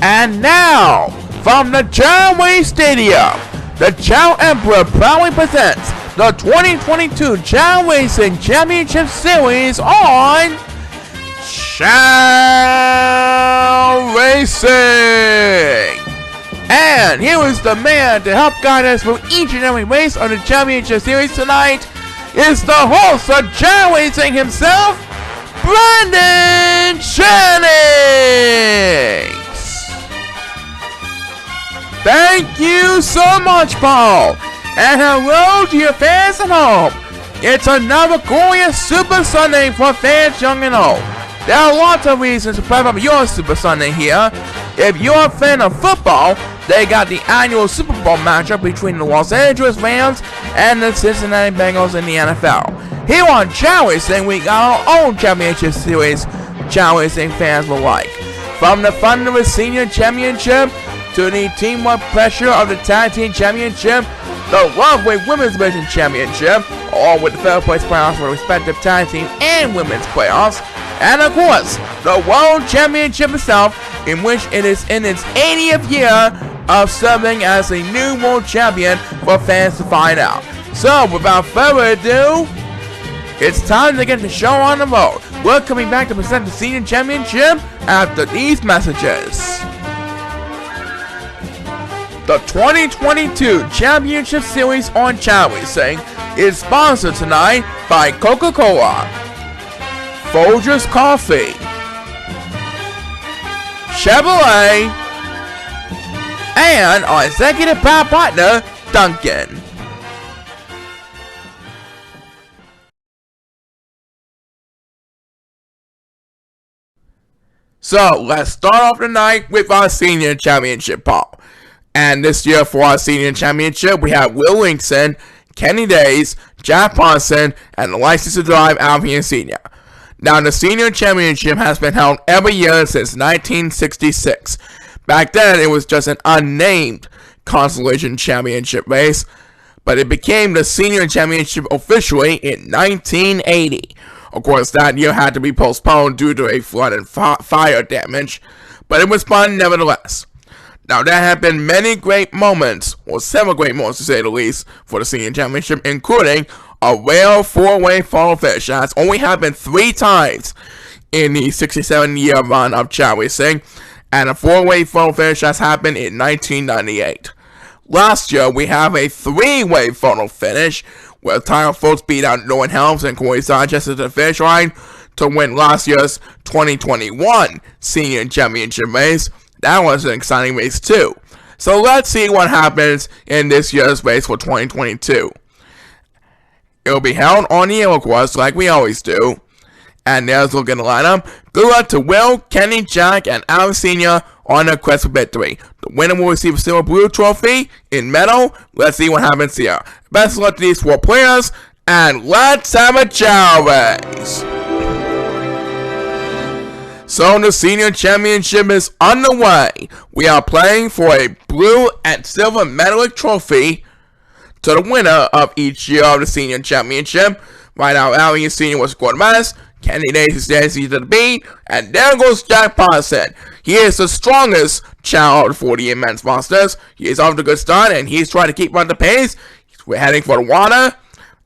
And now, from the John Wayne Stadium, the Chow Emperor proudly presents the 2022 Chow Racing Championship Series on Chow Racing. And here is the man to help guide us through each and every race on the Championship Series tonight. Is the host of Chow Racing himself, Brandon Jennings. Thank you so much, Paul. And hello to your fans at home. It's another glorious Super Sunday for fans young and old. There are lots of reasons to prep up your Super Sunday here. If you're a fan of football, they got the annual Super Bowl matchup between the Los Angeles Rams and the Cincinnati Bengals in the NFL. Here on Chow Racing, we got our own championship series Chow Racing fans will like. From the fun of the Senior Championship to the teamwork pressure of the Tag Team Championship, the Lovely Women's Division Championship, all with the third place playoffs for the respective tag team and women's playoffs, and of course, the World Championship itself, in which it is in its 80th year of serving as a new world champion for fans to find out. So, without further ado, it's time to get the show on the road. We're coming back to present the Senior Championship after these messages. The 2022 Championship Series on Chow Racing is sponsored tonight by Coca-Cola, Folgers Coffee, Chevrolet, and our executive power partner, Duncan. So, let's start off the night with our Senior Championship, Paul. And this year for our Senior Championship, we have Will Linkson, Kenny Days, Jack Parson, and the license to drive Albion Sr. Now, the Senior Championship has been held every year since 1966. Back then, it was just an unnamed Constellation Championship race, but it became the Senior Championship officially in 1980. Of course, that year had to be postponed due to a flood and fire damage, but it was fun nevertheless. Now, there have been many great moments, or several great moments to say the least, for the Senior Championship, including a rare four-way photo finish that's only happened 3 times in the 67-year run of Chow Racing, and a four-way photo finish that's happened in 1998. Last year, we have a 3-way photo finish, where Tyler Foltz beat out Nolan Helms and Corey Sanchez at the finish line to win last year's 2021 Senior Championship race. That was an exciting race too. So let's see what happens in this year's race for 2022. It'll be held on the yellow course like we always do. And there's a look at the lineup. Good luck to Will, Kenny, Jack, and Alex Sr. on their quest for victory. The winner will receive a silver blue trophy in metal. Let's see what happens here. Best of luck to these 4 players, and let's have a chow race. So the Senior Championship is underway. We are playing for a blue and silver metallic trophy to the winner of each year of the Senior Championship. Right now, Albion Sr. was scored best. Kenny Days is dancing to the beat. And there goes Jack Parson. He is the strongest child for the immense monsters. He is off to a good start, and he's trying to keep on the pace. We're heading for the water.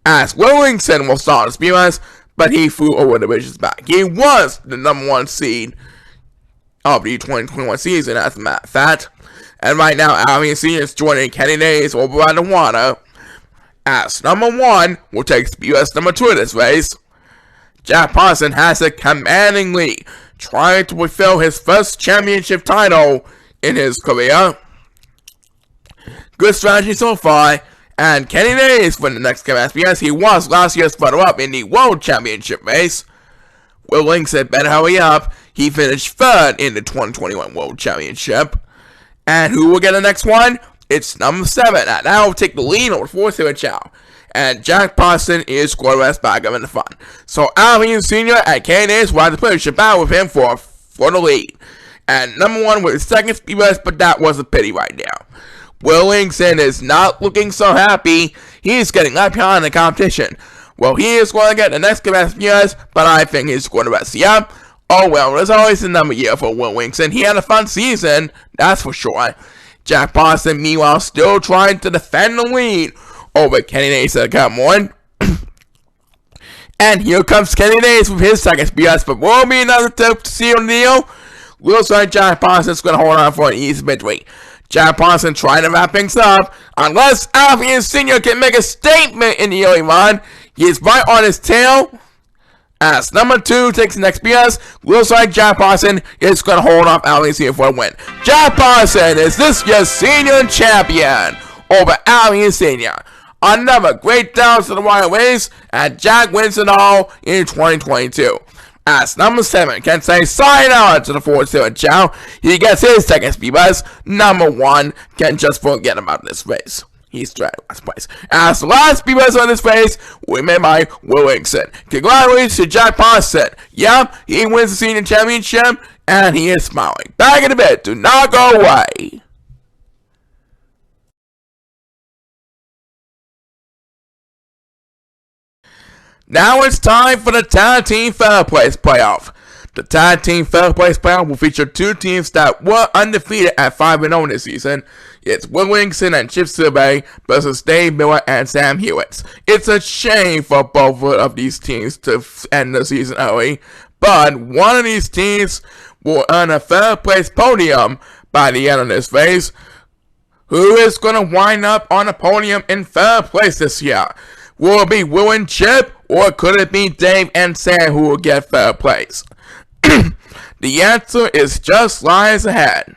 As Will Linkson will start his speedruns, but he flew over the bridge's back. He was the number 1 seed of the 2021 season, as a matter of fact. And right now, Albion Sr. is joining Kenny Days over by the water. As number 1 will take speedrun number 2 of this race. Jack Parson has a commanding lead, trying to fulfill his first championship title in his career. Good strategy so far. And Kenny Days for the next game as he was last year's runner-up in the World Championship race. Will Linkson better hurry up. He finished 3rd in the 2021 World Championship. And who will get the next one? It's number 7. And that will take the lead over 4th here at Chow. And Jack Parson is scoreless back up in the front. So Albion Sr. and Kenny Days will have to push a battle with him for the lead. And number 1 with his second speed race, but that was a pity right now. Will Linkson is not looking so happy. He's getting left behind in the competition. Well, he is going to get the next capacity years, but I think he's going to rest. Yeah, Oh well, there's always another year for Will Wingson. He had a fun season, that's for sure. Jack Boston, meanwhile, still trying to defend the lead over Kenny Days at Cutmore. And here comes Kenny Days with his second BS, but will be another tip to seal the deal. Looks like Jack Boston's going to hold on for an easy victory. Jack Boston trying to wrap things up. Unless Alpheus Sr. can make a statement in the early run, he is right on his tail. As number 2 takes the next BS, looks like Jack Boston is going to hold off Alpheus Sr. for a win. Jack Boston is this year's senior champion over Alpheus Sr. Another great down to the wire race, and Jack wins it all in 2022. As number 7 can say sayonara to the 4-0 Chow, he gets his second speed bus. Number 1 can just forget about this race. He's dragged last place. As the last speed bus on this race, we made by Will Wingson. Congratulations to Jack Boston. Yep, he wins the senior championship, and he is smiling. Back in a bit, do not go away. Now it's time for the Tag Team Third Place Playoff. The Tag Team Third Place Playoff will feature 2 teams that were undefeated at 5-0 this season. It's Will Wingson and Chip Silvey versus Dave Miller and Sam Hewitt. It's a shame for both of these teams to end the season early, but one of these teams will earn a third place podium by the end of this race. Who is going to wind up on the podium in third place this year? Will it be Will and Chip, or could it be Dave and Sam who will get third place? The answer is just lies ahead.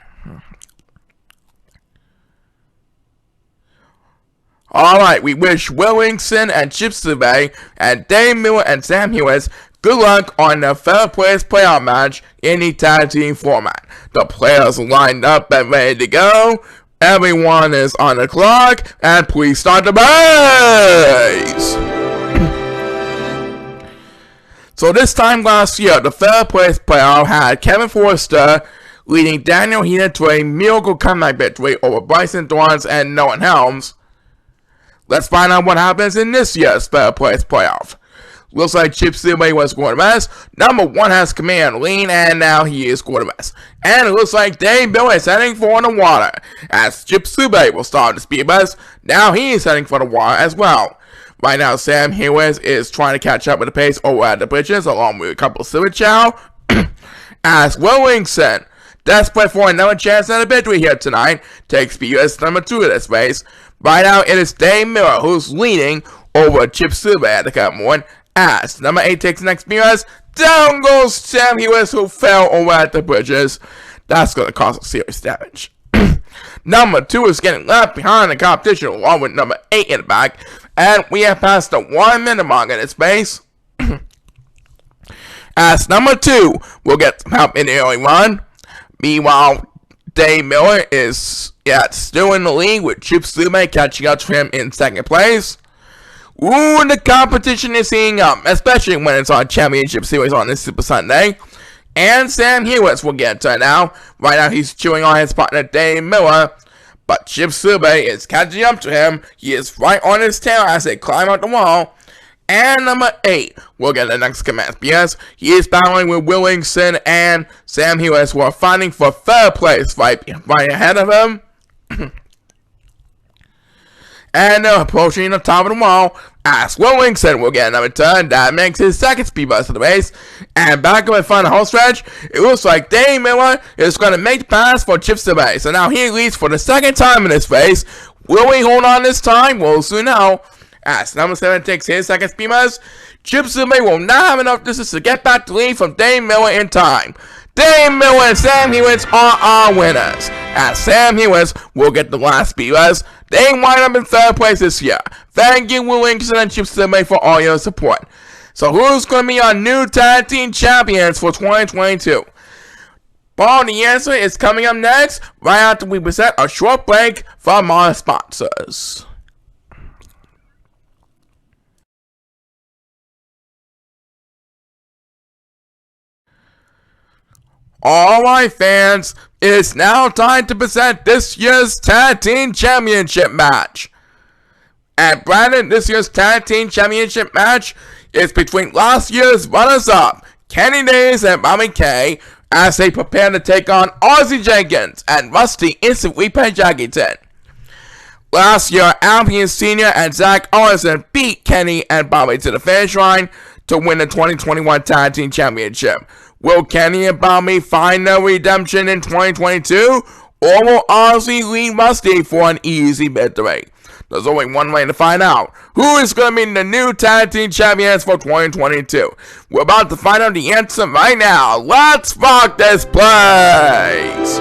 Alright, we wish Will Wingson and Chip Silvey and Dave Miller and Sam Hewitt good luck on the third place playoff match in the tag team format. The players are lined up and ready to go. Everyone is on the clock, and please start the base! So this time last year, the third place playoff had Kevin Forrester leading Daniel Heenan to a miracle comeback victory over Bryson Dorrance and Noah Helms. Let's find out what happens in this year's third place playoff. Looks like Chip Silvey was quarterback. Number 1 has command lean, and now he is quarterback. And it looks like Dave Miller is heading for the water, as Chip Silvey will start the speed bus. Now he is heading for the water as well. Right now, Sam Hewitt is trying to catch up with the pace over at the bridges, along with a couple of Silver Chow. As Will Wingson, desperate for another chance at a victory here tonight, takes BUS number 2 of this race. Right now, it is Dave Miller who's leading over Chip Silvey at the Cutmore. As number 8 takes the next BUS, down goes Sam Hewitt, who fell over at the bridges. That's going to cause a serious damage. Number 2 is getting left behind the competition, along with number 8 in the back. And we have passed the 1 minute mark in this space. As number 2 will get some help in the early run. Meanwhile, Dave Miller is still in the lead, with Chip Silvey catching up to him in second place. Ooh, the competition is heating up, especially when it's on Championship Series on this Super Sunday. And Sam Hewitt will get to it now. Right now, he's chewing on his partner, Dave Miller. But Chip Silvey is catching up to him. He is right on his tail as they climb up the wall. And number 8 will get the next command. Yes, he is battling with Will Wingson and Sam Hewitt, who are fighting for third place right ahead of him. And they're approaching the top of the wall, as Will Wingson will get another turn. That makes his second speed bus of the race. And back up in front of the whole stretch, it looks like Dave Miller is going to make the pass for Chip Silvey. So now he leads for the second time in this race. Will he hold on this time? We'll soon know. As number 7 takes his second speed bus, Chip Silvey will not have enough distance to get back the lead from Dave Miller in time. Dave Miller and Sam Hewitt are our winners, as Sam Hewitt will get the last speed bus. They wind up in third place this year. Thank you, Will Wingson and Chip Silvey, for all your support. So who's going to be our new tag team champions for 2022? Well, the answer is coming up next, right after we present a short break from our sponsors. Alright fans, it's now time to present this year's Tag Team Championship match. And Brandon, this year's Tag Team Championship match is between last year's runners-up, Kenny Days and Bobby Kay as they prepare to take on Ozzy Jenkins and Rusty Instant Replay Jackington. Last year, Albion Sr. and Zach Owens beat Kenny and Bobby to the finish line to win the 2021 Tag Team Championship. Will Kenny and Bobby find their redemption in 2022, or will Ozzy lead Rusty for an easy victory? There's only one way to find out. Who is going to be the new Tag Team Champions for 2022? We're about to find out the answer right now. Let's rock this place!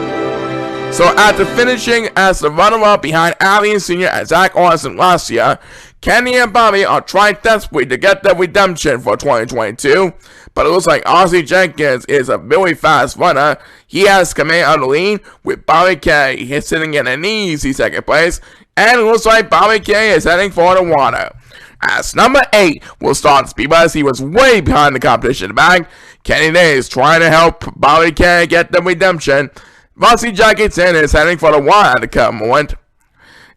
So after finishing as the runner-up behind Albion Sr. and Zach Owens last year, Kenny and Bobby are trying desperately to get their redemption for 2022. But it looks like Ozzy Jenkins is a very fast runner. He has command of the lead with Bobby Kay. He's sitting in an easy second place. And it looks like Bobby Kay is heading for the water. As number 8 will start speed as he was way behind the competition in the back. Kenny Days trying to help Bobby Kay get the redemption. Rusty Jackington is heading for the water at the current moment.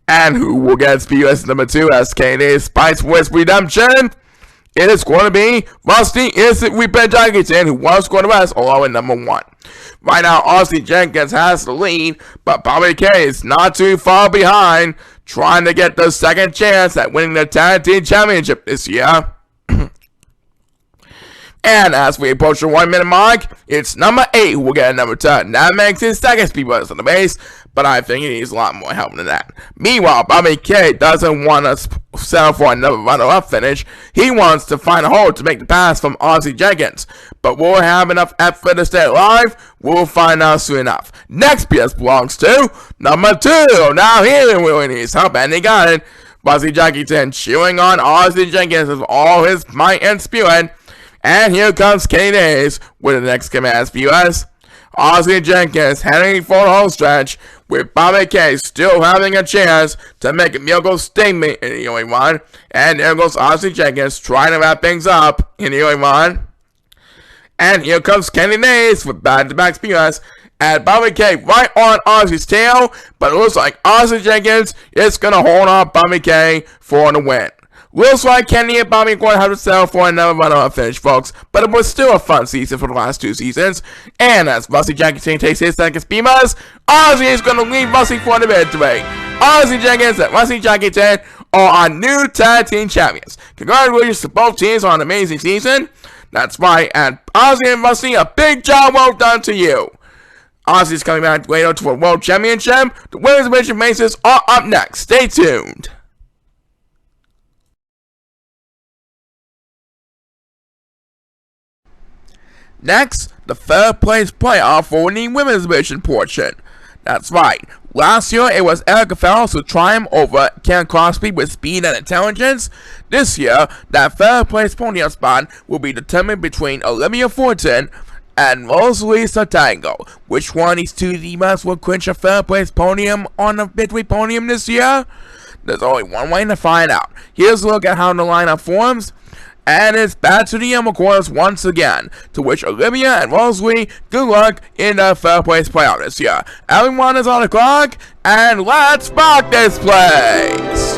And who will get speed as number 2 as Kenny Days fights for his redemption? It is going to be Rusty Instant Replay Jackington, who was going to rest along at number 1. Right now, Ozzy Jenkins has the lead, but Bobby Kay is not too far behind, trying to get the second chance at winning the Tag Team Championship this year. And as we approach the 1 minute mark, it's number 8 who will get a number 10. That makes his second speed buzz on the base, but I think he needs a lot more help than that. Meanwhile, Bobby Kay doesn't want to settle for another runner-up finish. He wants to find a hole to make the pass from Ozzy Jenkins. But will he have enough effort to stay alive? We'll find out soon enough. Next PS belongs to number 2. Now he really needs help, and he got it. Ozzy Jenkins cheering on Ozzy Jenkins with all his might and spirit. And here comes Kenny Days with the next command viewers. Ozzy Jenkins heading for the home stretch with Bobby Kay still having a chance to make a miracle statement in the early one. And there goes Ozzy Jenkins trying to wrap things up in the early one. And here comes Kenny Days with back-to-back spears. And Bobby Kay right on Ozzy's tail. But it looks like Ozzy Jenkins is going to hold on Bobby Kay for the win. Looks like Kenny and Bobby are going to have to settle for another runner-up finish, folks. But it was still a fun season for the last 2 seasons. And as Rusty Jackington takes his second speed buzz, Ozzy is going to lead Rusty for the victory. Ozzy Jenkins and Rusty Jackington are our new Tag Team Champions. Congratulations to both teams on an amazing season. That's right, and Ozzy and Rusty, a big job well done to you. Ozzy's coming back later to a World Championship. The Women's Division races are up next. Stay tuned. Next, the third place playoff for the Women's Division portion. That's right. Last year, it was Erica Farrell who triumphed over Karen Crosby with speed and intelligence. This year, that third place podium spot will be determined between Olivia Fortin and Rosalie Santango. Which one of these two divas will clinch a third place podium on the victory podium this year? There's only one way to find out. Here's a look at how the lineup forms. And it's back to the Emma quarters once again, to which Olivia and Rosalie, good luck in the third place playoff this year. Everyone is on the clock, and let's rock this place!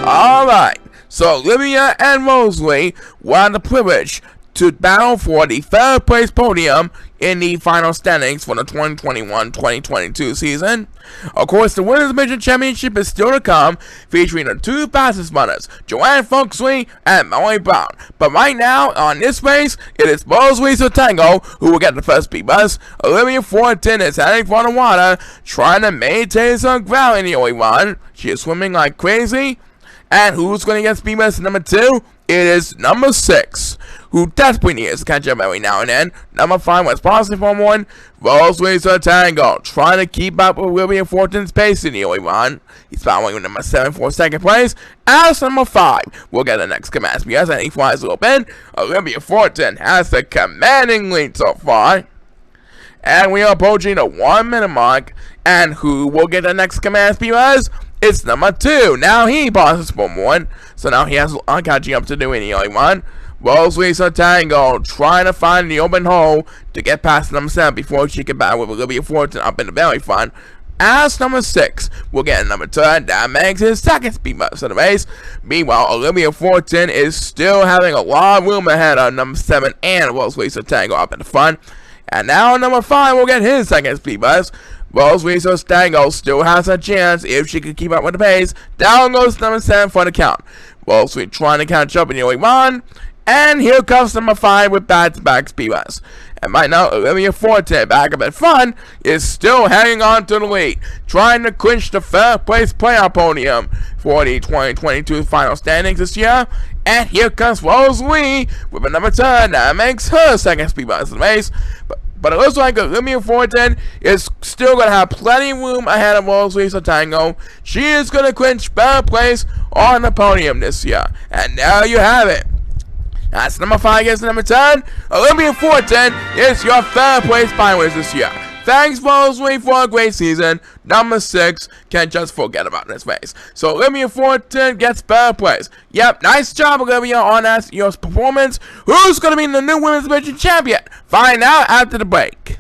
Alright, so Olivia and Rosalie will have the privilege to battle for the third place podium in the final standings for the 2021-2022 season. Of course, the Women's Division Championship is still to come, featuring the 2 fastest runners, Joanne Foxley and Molly Brown. But right now, on this race, it is Rosalie Santango who will get the first speed buzz. Olivia Fortin is heading for the water, trying to maintain some ground in the early run. She is swimming like crazy. And who's going to get speed buzz number 2? It is number 6, who desperately needs to catch up every now and then. Number 5 was positive for 1, Rosalie Santango, trying to keep up with Olivia Fortin's pace in the early run. He's following with number 7 for second place. As number 5 will get the next command because he flies a little bit. Olivia Fortin has the commanding lead so far. And we are approaching the 1 minute mark. And who will get the next command because it's number 2. Now he passes for 1. So now he has a lot catching up to do in the early one. Rosalie Santango trying to find the open hole to get past number 7 before she can battle with Olivia Fortin up in the belly front. As number 6, we'll get number 10. That makes his second speed bus of the race. Meanwhile, Olivia Fortin is still having a lot of room ahead of number 7 and Rose Lisa Tango up in the front. And now number 5 will get his second speed bus. Rose Lisa Tango still has a chance if she can keep up with the pace. Down goes number 7 for the count. Rose Lisa trying to catch up in the only one. And here comes number 5 with back-to-back speed bus. And right now, Olivia Forte, back up in front, is still hanging on to the lead, trying to clinch the third place playoff podium for the 2022 final standings this year. And here comes Rose Lee with a number 10 that makes her second speed bus in the race. But it looks like Olivia Forte is still going to have plenty of room ahead of Rose Lisa Tango. She is going to clinch third place on the podium this year. And there you have it. That's number 5 against number 10. Olivia Fortin is your third place finalist this year. Thanks, Rose Lee, for a great season. Number 6, can't just forget about this race. So Olivia Fortin gets third place. Yep, nice job, Olivia, on your performance. Who's going to be the new women's division champion? Find out after the break.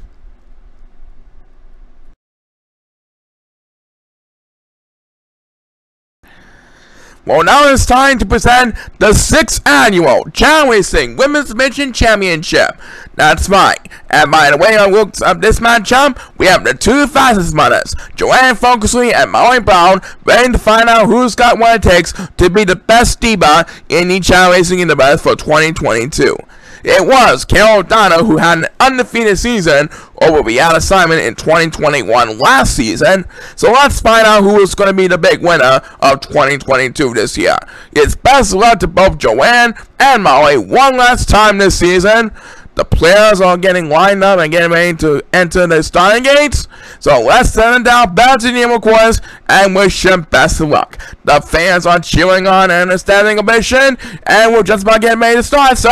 Well, now it's time to present the 6th annual Channel Racing Women's Division Championship. That's right. And by the way, I looked up this matchup, we have the 2 fastest runners, Joanne Foxley and Molly Brown, ready to find out who's got what it takes to be the best diva in the Channel Racing universe for 2022. It was Carol O'Donnell who had an undefeated season over Rihanna Simon in 2021 last season. So let's find out who is going to be the big winner of 2022 this year. It's best of luck to both Joanne and Molly one last time this season. The players are getting lined up and getting ready to enter the starting gates. So let's send them down back to the course and wish them best of luck. The fans are cheering on and a standing ovation, and we're just about getting ready to start. So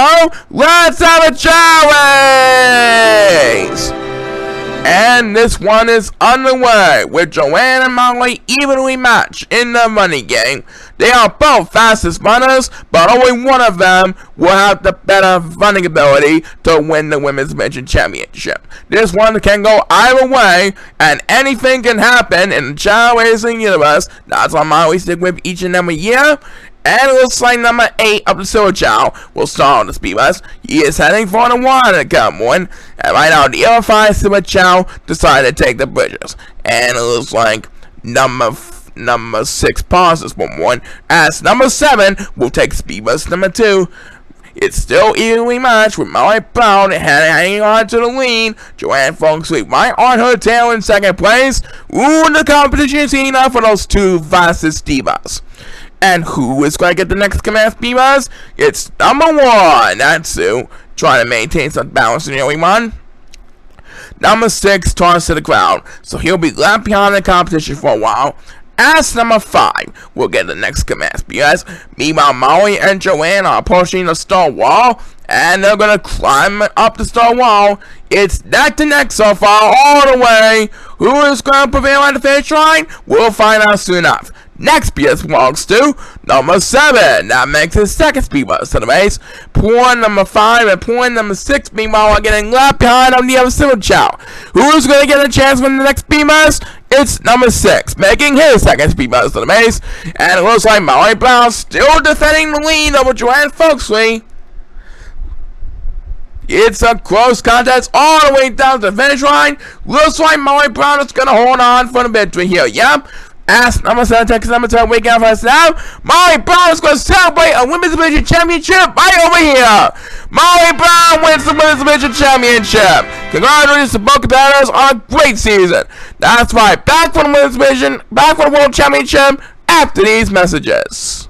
let's have a challenge! And this one is underway with Joanne and Molly evenly matched in the running game. They are both fastest runners, but only one of them will have the better running ability to win the Women's Division Championship. This one can go either way, and anything can happen in the Channel Racing universe. That's why Molly stick with each and every year. And it looks like number 8 of the Silver Chow will start on the speed bus. He is heading for the one to come one. And right now, the other 5 Silver Chow decided to take the bridges. And it looks like number 6 pauses for one. As number 7 will take speed bus number 2. It's still evenly matched with Molly Brown hanging on to the lead. Joanne Foxley right on her tail in second place. Ooh, the competition is heating up for those 2 fastest divas. And who is going to get the next command speed bus? It's number 1, that's Sue, trying to maintain some balance in the early one. Number 6 tossed to the ground, so he'll be left behind the competition for a while. As number 5 will get the next command speed bus. Meanwhile, Molly and Joanne are approaching the start wall, and they're going to climb up the start wall. It's neck to neck so far, all the way. Who is going to prevail at the finish line? We'll find out soon enough. Next PS belongs to number 7. That makes his second speed bus to the race. Point number 5 and point number 6, meanwhile, are getting left behind on the other Silver Chow. Who's going to get a chance to win the next speed bus? It's number 6, making his second speed bus to the race. And it looks like Molly Brown still defending the lead over Joanne Foxley. It's a close contest all the way down to the finish line. Looks like Molly Brown is going to hold on for the victory here. Yep. As number 7 takes number 10, waking up for us now. Molly Brown is going to celebrate a Women's Division Championship right over here. Molly Brown wins the Women's Division Championship. Congratulations to both competitors on a great season. That's right. Back for the Women's Division, back for the World Championship after these messages.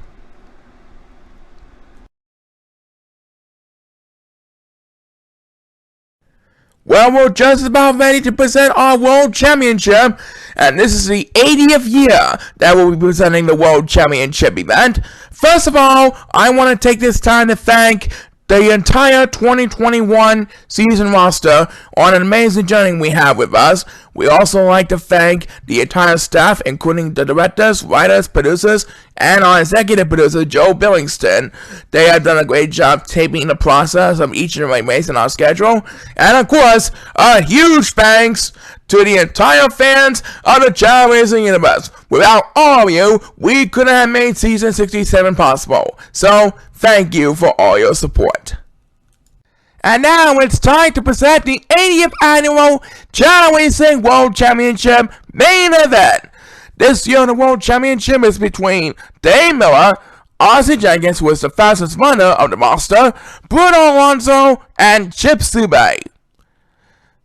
Well, we're just about ready to present our World Championship, and this is the 80th year that we'll be presenting the World Championship event. First of all, I want to take this time to thank the entire 2021 season roster on an amazing journey we have with us. We also like to thank the entire staff, including the directors, writers, producers, and our executive producer, Joe Billingston. They have done a great job taping the process of each and every race in our schedule. And of course, a huge thanks to the entire fans of the Channel Racing Universe. Without all of you, we couldn't have made Season 67 possible. So, thank you for all your support. And now it's time to present the 80th Annual Channel Racing World Championship main event. This year, the World Championship is between Dave Miller, Ozzie Jenkins, who is the fastest runner of the roster, Bruno Alonso, and Chip Subay.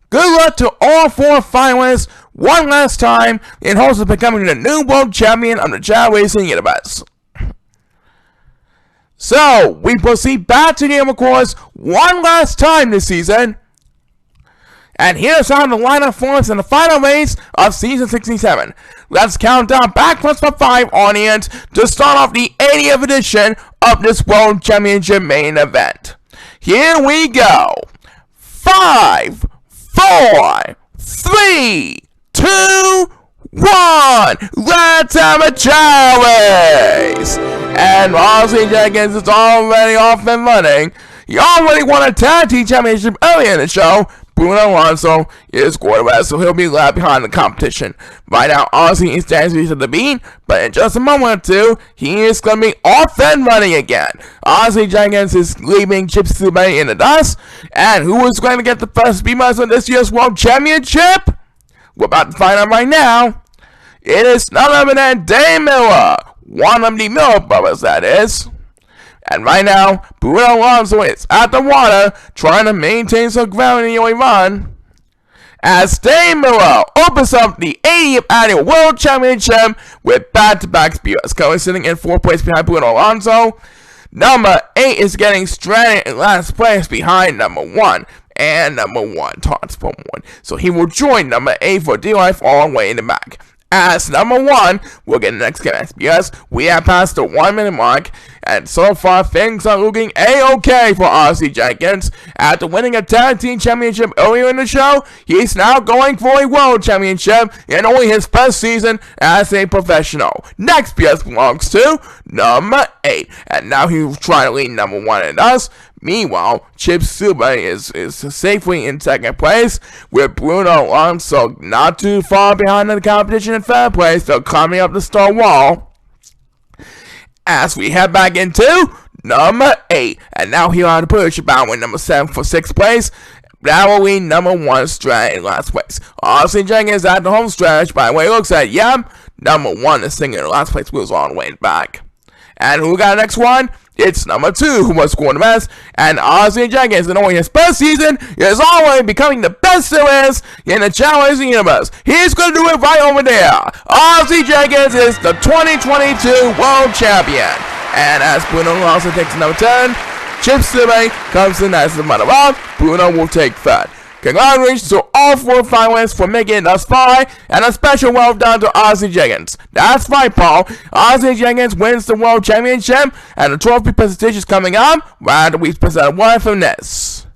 Good luck to all 4 finalists one last time in hopes of becoming the new world champion of the Channel Racing Universe. So, we proceed back to the Armor Course one last time this season. And here's how the lineup forms in the final race of Season 67. Let's count down backwards for 5 audience to start off the 80th edition of this World Championship main event. Here we go. 5, 4, 3, 2, 1. Let's have a Channel Race! And Ozzie Jenkins is already off and running. He already won a tag team championship earlier in the show. Bruno Alonso is quarterback, so he'll be left behind the competition. Right now, Ozzie is dancing to the beat, but in just a moment or two, he is going to be off and running again. Ozzie Jenkins is leaving Chip Subay in the dust, and who is going to get the first speed bumps on this year's World Championship? We're about to find out right now. It is none other than Dave Miller, one of the Miller brothers, that is. And right now, Bruno Alonso is at the water, trying to maintain some ground in the early run. As Dave Miller opens up the 80th Annual World Championship with back-to-back speeders, currently sitting in 4th place behind Bruno Alonso. Number 8 is getting stranded in last place behind number 1. And number 1, Todd's from 1. So he will join number 8 for D-Life all the way in the back. As number 1, we'll get the next guess because we have passed the 1 minute mark, and so far things are looking a-okay for Ozzie Jenkins. After winning a tag team championship earlier in the show, he's now going for a world championship in only his first season as a professional. Next guess belongs to number 8, and now he's trying to lead number 1 in us. Meanwhile, Chip Subay is safely in 2nd place, with Bruno Alonso not too far behind in the competition in 3rd place, still climbing up the star wall. As we head back into number 8, and now here on the push about with number 7 for 6th place. That will be number 1 straight in last place. Ozzie Jenkins at the home stretch, by the way it looks like, yep, number 1 is singing in last place, wheels all the way back. And who got the next one? It's number 2 who was scoring the best, and Ozzie Jenkins, in only his first season, is already becoming the best there is in the Channel Racing Universe. He's going to do it right over there. Ozzie Jenkins is the 2022 World Champion. And as Bruno Alonso takes number 10, Chip Subay comes in as the runner-up. Bruno will take 3rd. Congratulations to all 4 finalists for making it thus far, and a special well done to Ozzie Jenkins. That's right, Paul. Ozzie Jenkins wins the World Championship, and the trophy presentation is coming up right after we present one from this.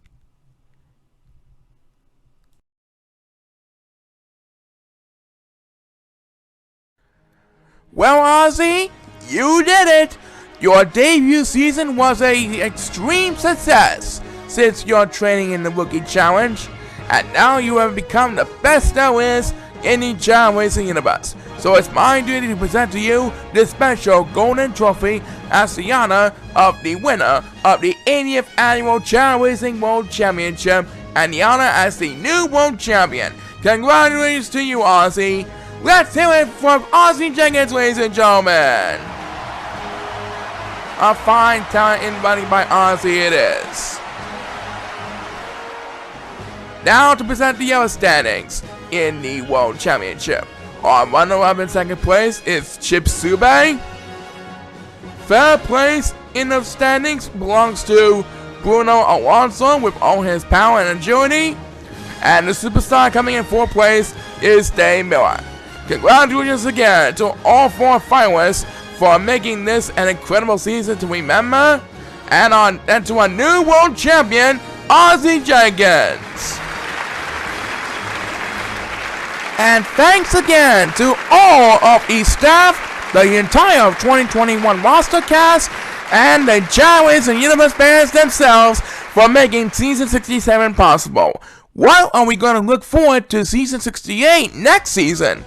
Well, Ozzie, you did it! Your debut season was an extreme success since your training in the Rookie Challenge, and now you have become the best there is in the Channel Racing Universe. So it's my duty to present to you this special golden trophy as the honor of the winner of the 80th Annual Channel Racing World Championship and the honor as the new World Champion. Congratulations to you, Ozzie. Let's hear it from Ozzie Jenkins, ladies and gentlemen. A fine talent embodied by Ozzie it is. Now to present the other standings in the World Championship. On runner-up in 2nd place is Chip Subay. 3rd place in the standings belongs to Bruno Alonso with all his power and agility. And the superstar coming in 4th place is Dave Miller. Congratulations again to all 4 finalists for making this an incredible season to remember. And to our new world champion, Ozzie Jenkins. And thanks again to all of the staff, the entire 2021 roster cast, and the Channel Racing Universe fans themselves for making Season 67 possible. What are we going to look forward to season 68 next season?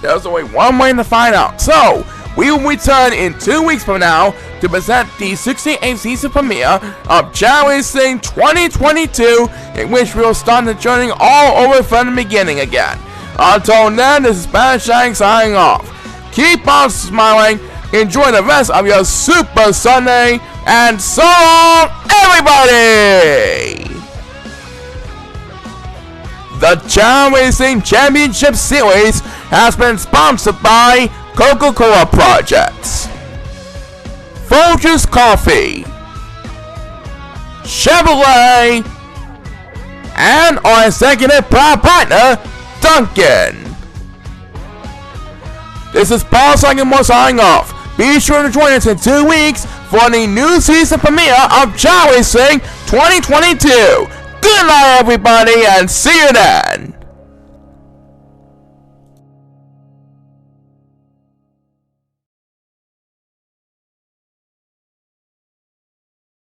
There's only one way to find out. So, we will return in 2 weeks from now to present the 68th season premiere of Chao Racing 2022, in which we will start the journey all over from the beginning again. Until then, this is Spanish Shang signing off. Keep on smiling, enjoy the rest of your Super Sunday, and so long, everybody! The Chao Racing Championship Series has been sponsored by Coca-Cola Projects, Folgers Coffee, Chevrolet, and our executive proud partner, Duncan. This is Paul Sagamore signing off. Be sure to join us in 2 weeks for the new season premiere of Chao Racing 2022. Good night, everybody, and see you then.